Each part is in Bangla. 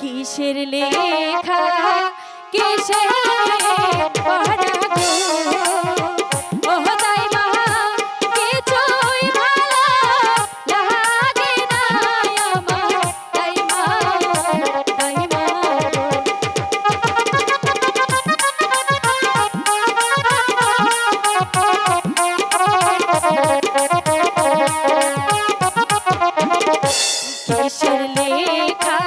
কিসের লেখা কিসের পড়া গো ও তাই মা কিছুই ভালো লাগে না আমার তাই মা কিসের লেখা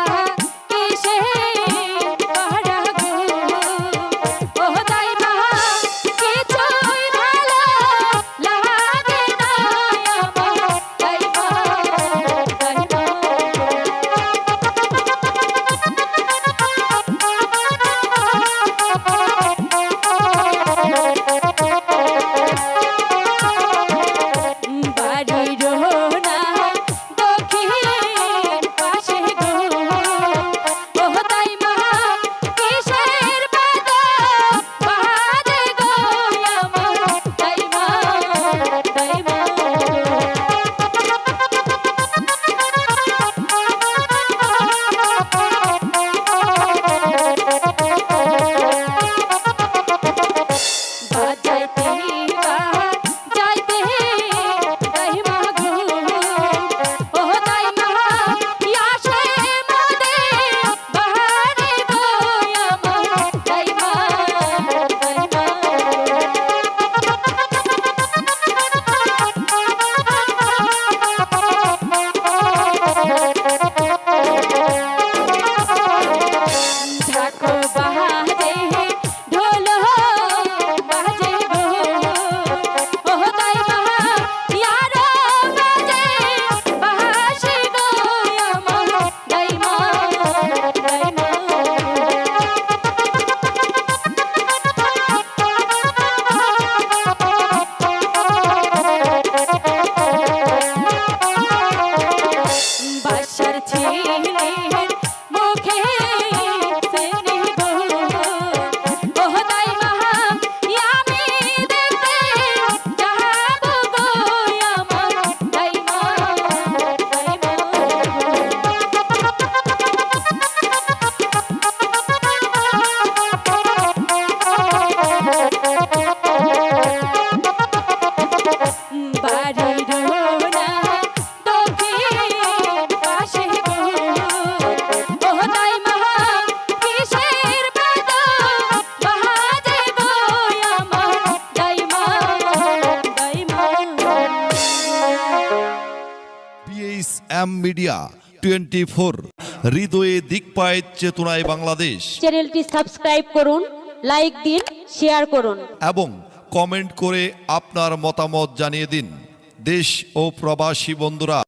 এম মিডিয়া 24 হৃদয়ে দিকপায় চেতনায় বাংলাদেশ। চ্যানেলটি সাবস্ক্রাইব করুন, লাইক দিন, শেয়ার করুন এবং কমেন্ট করে আপনার মতামত জানিয়ে দিন। দেশ ও প্রবাসী বন্ধুরা